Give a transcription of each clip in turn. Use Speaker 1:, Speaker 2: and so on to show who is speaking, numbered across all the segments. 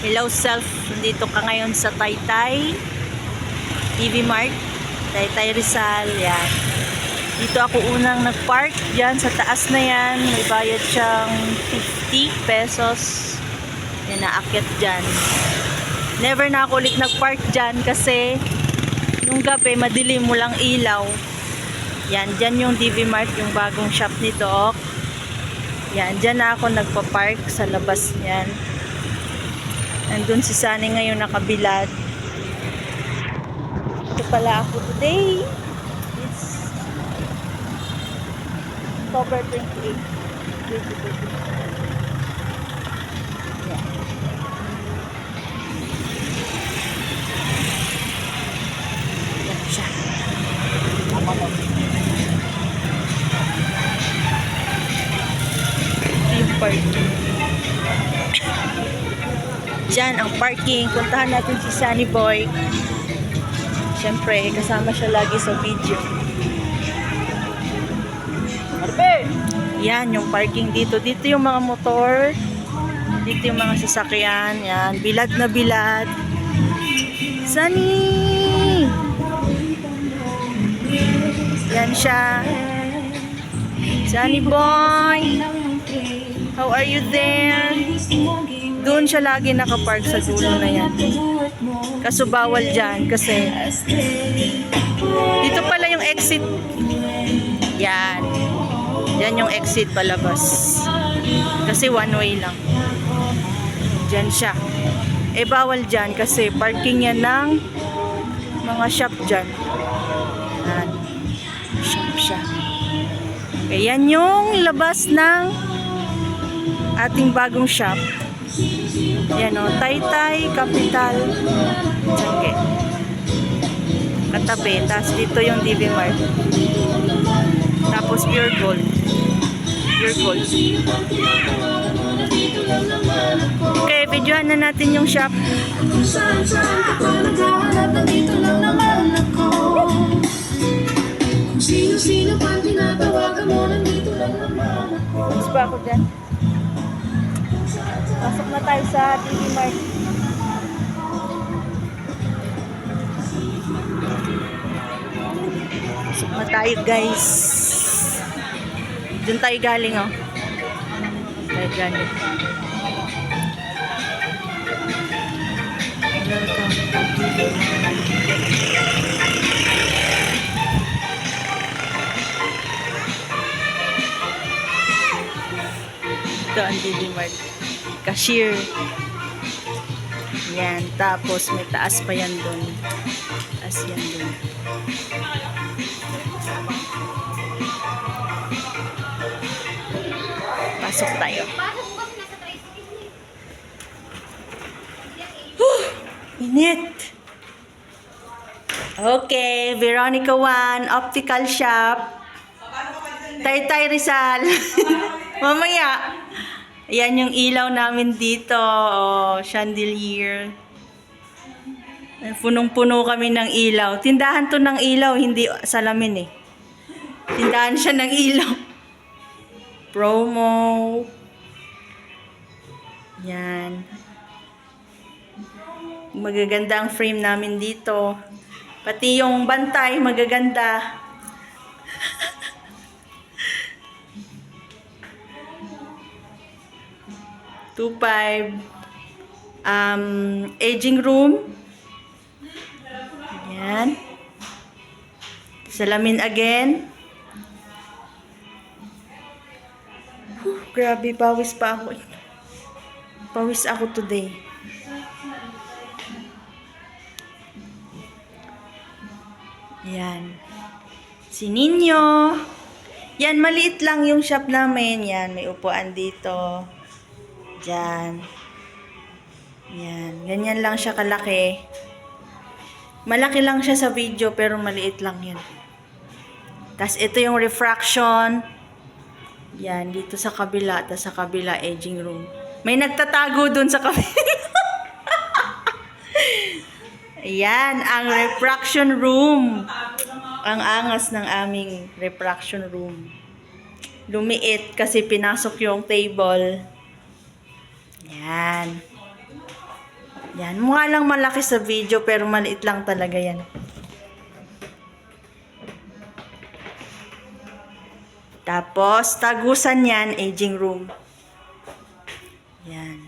Speaker 1: Hello self, nandito ka ngayon sa Taytay TV Mart, Taytay Rizal. Yan. Dito ako unang nagpark dyan sa taas na yan. May bayad siyang 50 pesos. Yan, naakyat dyan. Never na ako ulit nagpark dyan kasi nung gabi madilim, walang ilaw. Yan, dyan yung TV Mart, yung bagong shop ni Doc. Yan, dyan na ako nagpa-park sa labas niyan. Nandun si Sunny ngayon nakabilad. Ito pala ako today. It's October 28, 2022. Yeah. Yan siya. Ito yung parking. Diyan ang parking. Puntahan natin si Sunny Boy. Siyempre, kasama siya lagi sa video. Yan, yung parking dito. Dito yung mga motor. Dito yung mga sasakyan. Yan, bilad na bilad. Sunny! Yan siya. Sunny Boy! How are you there? Doon siya lagi nakapark sa dulo na yan. Kaso bawal dyan kasi dito pala yung exit. Yan. Yan yung exit palabas. Kasi one way lang. Dyan siya. Eh bawal dyan kasi parking yan ng mga shop dyan. Yan. Shop siya. Okay, yan yung labas ng ating bagong shop. Yan o, Taytay Capital Tiangge. Katabi. Tapos dito yung TV Mart. Tapos Pure Gold. Pure Gold. Okay, videohan na natin yung shop.
Speaker 2: Sino-sino pang tinatawagan mo, nandito lang naman ako.
Speaker 1: Mas ba ako dyan? Pasok na tayo sa TV Mart. Pasok na tayo, guys. Doon tayo galing, oh. Tayo galing. Welcome to TV Mart. Ito ang TV Mart. Cashier. Yan. Tapos may taas pa yan doon. Taas yan doon. Pasok tayo. Init. Okay. Veronica One Optical Shop. Taytay Rizal. Mamaya. Ayan yung ilaw namin dito. Oh, chandelier. Punong-puno kami ng ilaw. Tindahan to ng ilaw, hindi salamin eh. Tindahan siya ng ilaw. Promo. Yan. Magaganda ang frame namin dito. Pati yung bantay, magaganda. Aging room. Yan. Salamin again. Grabe, pawis pa ako. Pawis ako today. Yan. Si Ninyo. Yan, maliit lang yung shop namin. Yan, may upuan dito. Diyan. Yan. Ganyan lang siya kalaki. Malaki lang siya sa video pero maliit lang yan. Tapos ito yung refraction. Yan. Dito sa kabila. Tapos sa kabila, aging room. May nagtatago dun sa kabila. Yan. Ang refraction room. Ang angas ng aming refraction room. Lumiit kasi pinasok yung table. Yan. Yan. Mukha lang malaki sa video pero maliit lang talaga yan. Tapos, tagusan yan, aging room. Yan.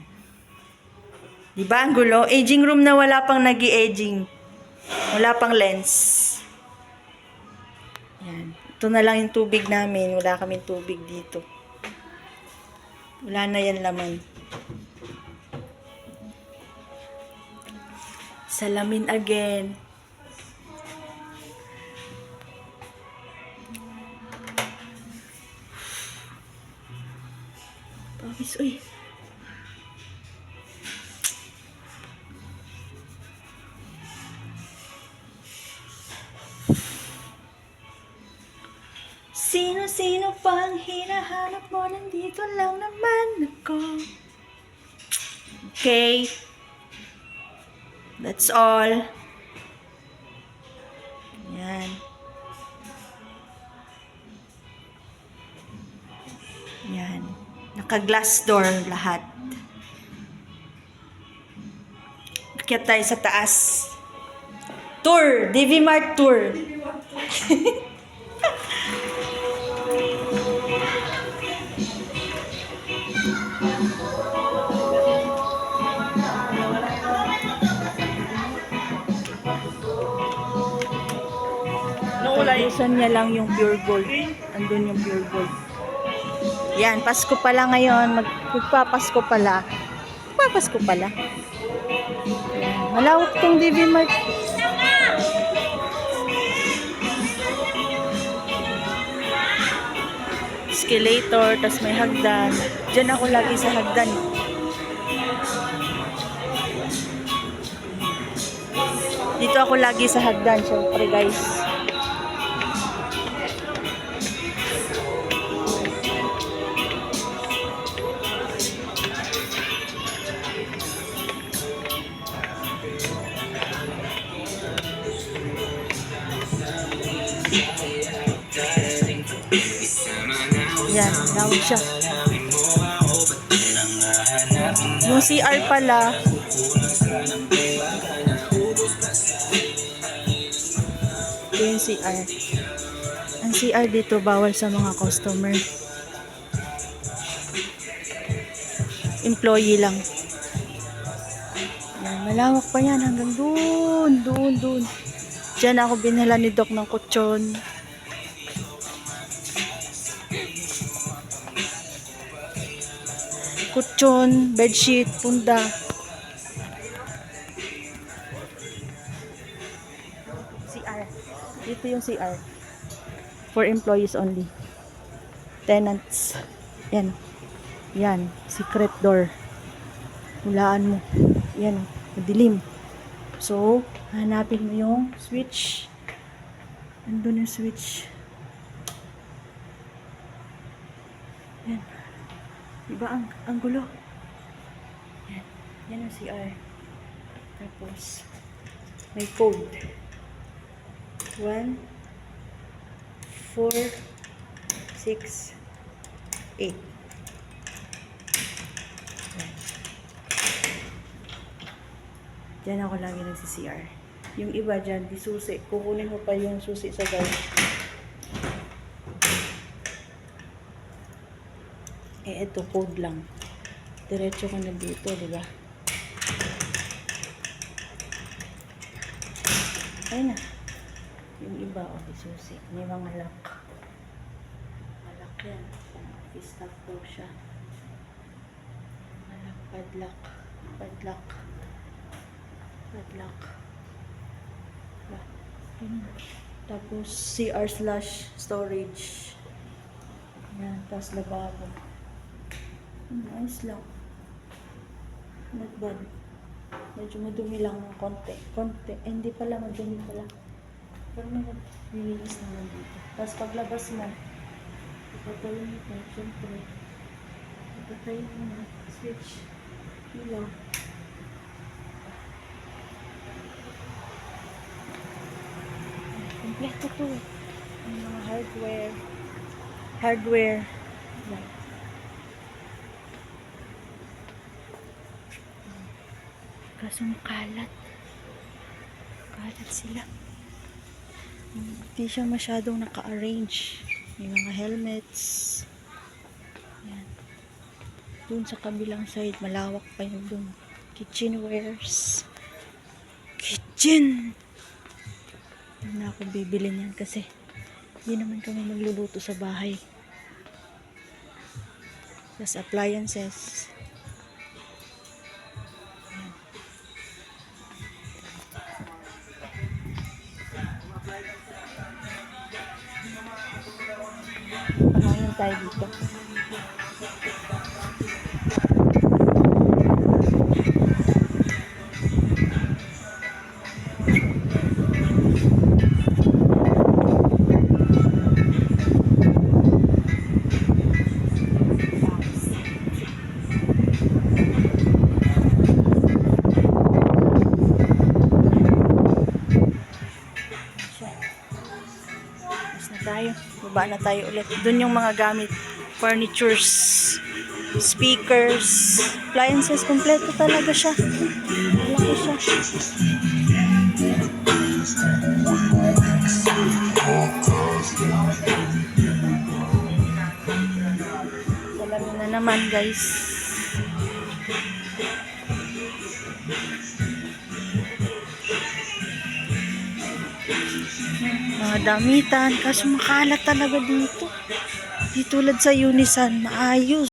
Speaker 1: Diba ang gulo? Aging room na wala pang nag-i-aging. Wala pang lens. Yan. Ito na lang yung tubig namin. Wala kaming tubig dito. Wala na yan laman. Salamin again. Pawis, uy. Sino-sino pang hinahanap mo? Nandito lang naman ako. Okay. That's all. Yan. Yan. Naka-glass door lahat. Akyat tayo sa taas. Tour! DV Mart Tour. Isan niya lang yung pure gold. Andun yung pure gold. Yan, Pasko pala ngayon. Magpapasko pala. Magpapasko pala. Yan. Malawak tong DV Mart. Escalator, tas may hagdan. Diyan ako lagi sa hagdan. Dito ako lagi sa hagdan, syempre guys. Yan, lawag siya. Yung CR pala. Ito yung CR. Ang CR dito bawal sa mga customer. Employee lang. Yan, malawak pa yan hanggang doon. Diyan ako binala ni Doc ng kutsyon. Kutsyon, bedsheet, punda. CR. Dito yung CR. For employees only. Tenants. Yan. Yan. Secret door. Hulaan mo. Yan. Madilim. So, hanapin mo yung switch. Andun yung switch. Yan. Diba ang gulo? Yan. Yan ang CR. Tapos, may code. 1, 4, 6, 8. Yan. Diyan ako lagi nagsi-CR. Yung iba dyan, di susi. Kukunin mo pa yung susi sa guide. Eh, ito, code lang. Diretso ka na dito, di ba? Ayun na. Yung iba, susi. May mga lock. Malak yan. Office staff daw siya. Malak, padlock. Padlock. Padlock. Tapos, CR/storage. Yan, tapos lababo. Ayos lang. Not bad. Medyo madumi lang ng konti. Hindi pala, madumi pala. Pero may nilinis naman dito. Tapos paglabas mo, ipatayin mo ito. Siyempre, ipatayin mo na. Switch. Ilaw. Kompleto to. Ang mga hardware. Yan. Kaso makalat. Kalat sila. Hindi siya masyadong naka-arrange. May mga helmets. Yan. Doon sa kabilang side, malawak pa yun doon. Kitchenwares. Kitchen! Hindi na ako bibili niyan kasi hindi naman kami magluluto sa bahay. Plus appliances. Pangangin tayo dito. Tayo. Baba na tayo ulit. Doon yung mga gamit. Furnitures, speakers, appliances. Kompleto talaga siya. Malaki siya. Salamin na naman guys. Mga damitan, kaso makalat talaga dito. Di tulad sa Unisan, maayos.